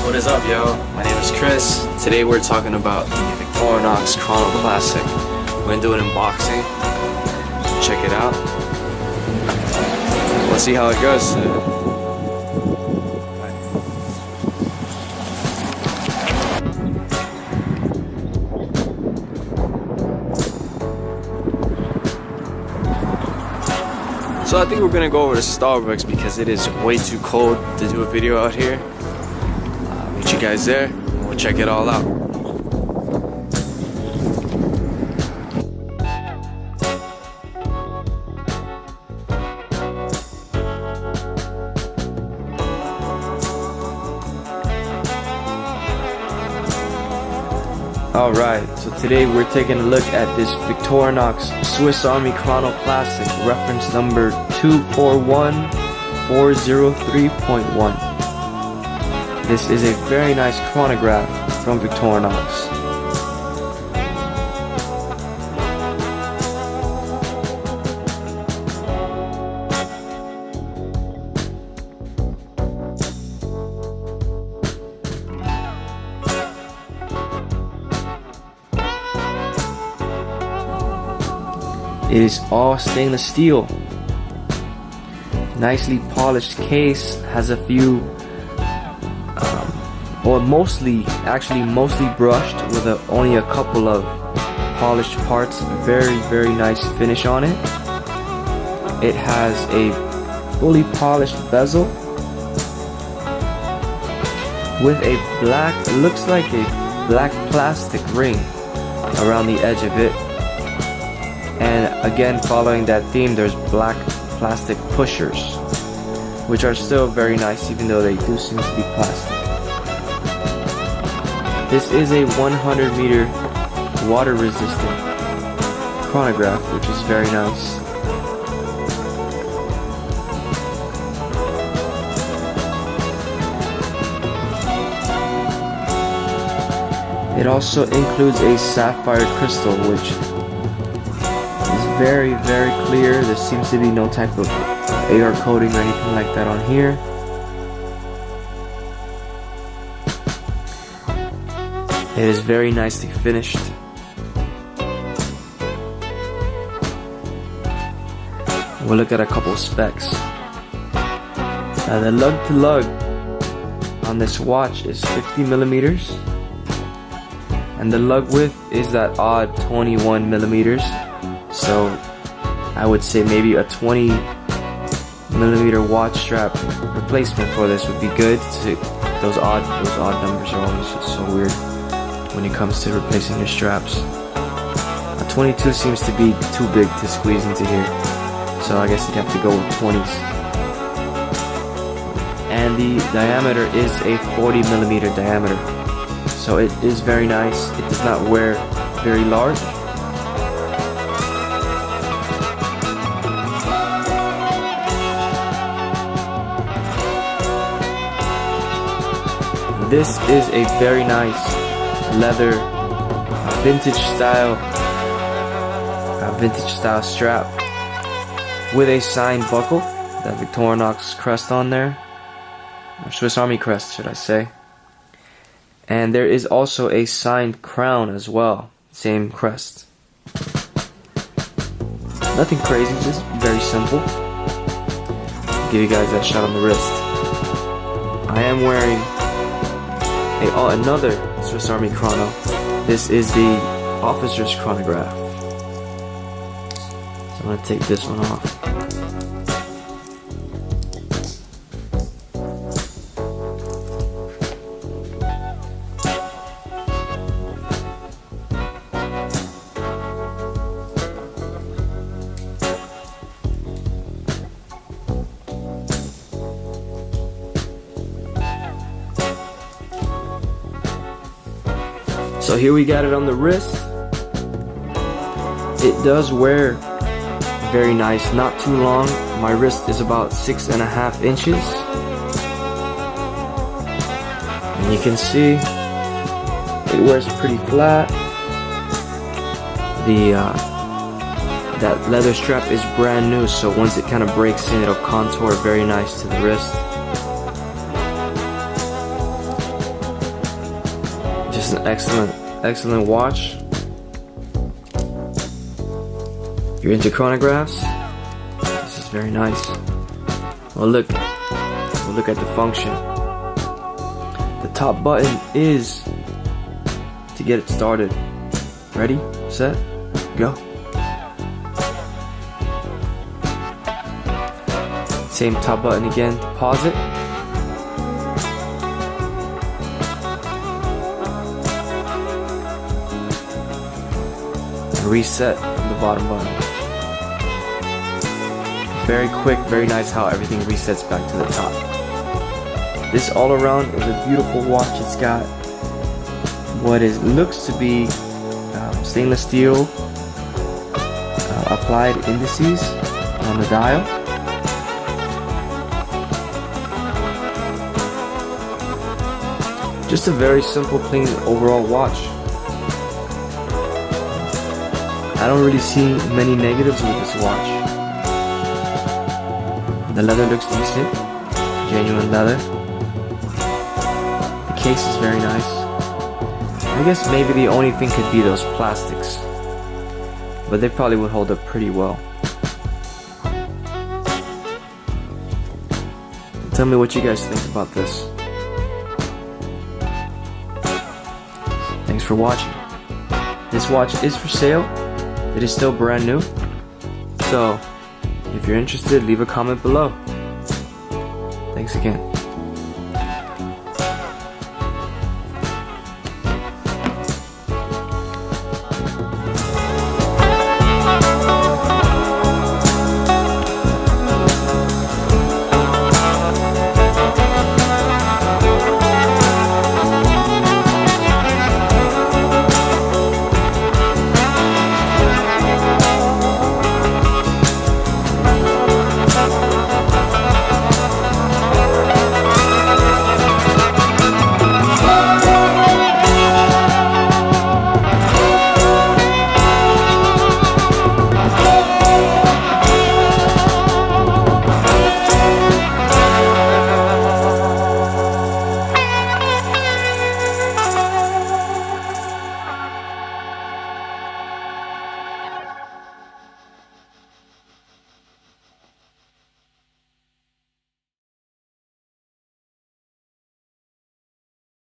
What is up, yo? My name is Chris. Today we're talking about the Victorinox Chrono Classic. We're gonna do an unboxing. Check it out. Let's see how it goes. So I think we're gonna go over to Starbucks because it is way too cold to do a video out here. Meet you guys there, and we'll check it all out. Alright, so today we're taking a look at this Victorinox Swiss Army Chrono Classic, reference number 241403.1. This is a very nice chronograph from Victorinox. It is all stainless steel. Nicely polished case, has a few, mostly brushed with only a couple of polished parts. Very nice finish on it. It has a fully polished bezel with a black, looks like a black plastic ring around the edge of it. And again, following that theme, there's black plastic pushers, which are still very nice even though they do seem to be plastic. This is a 100 meter water resistant chronograph, which is very nice. It also includes a sapphire crystal, which very clear. There seems to be no type of AR coating or anything like that on here. It is very nicely finished. We'll look at a couple specs. The lug to lug on this watch is 50 millimeters, and the lug width is that odd 21 millimeters. So I would say maybe a 20 millimeter watch strap replacement for this would be good. Those odd numbers are always just so weird when it comes to replacing your straps. A 22 seems to be too big to squeeze into here, so I guess you'd have to go with 20s. And the diameter is a 40 millimeter diameter, so it is very nice. It does not wear very large. This is a very nice leather vintage style strap with a signed buckle, that Victorinox crest on there, or Swiss Army crest should I say. And there is also a signed crown as well, same crest. Nothing crazy, just very simple. Give you guys that shot on the wrist. I am wearing another Swiss Army Chrono. This is the Officer's Chronograph. So I'm gonna take this one off. So here we got it on the wrist. It does wear very nice, not too long. My wrist is about 6.5 inches. And you can see it wears pretty flat. That leather strap is brand new, so once it kind of breaks in, it'll contour very nice to the wrist. It's an excellent watch. If you're into chronographs, this is very nice. Well, look at the function. The top button is to get it started. Ready, set, go. Same top button again to pause it. And reset from the bottom button. Very quick, very nice how everything resets back to the top. This all around is a beautiful watch. It's got what looks to be stainless steel applied indices on the dial. Just a very simple, clean overall watch. I don't really see many negatives with this watch. The leather looks decent, genuine leather. The case is very nice. I guess maybe the only thing could be those plastics, but they probably would hold up pretty well. Tell me what you guys think about this. Thanks for watching. This watch is for sale. It is still brand new. So, if you're interested, leave a comment below. Thanks again.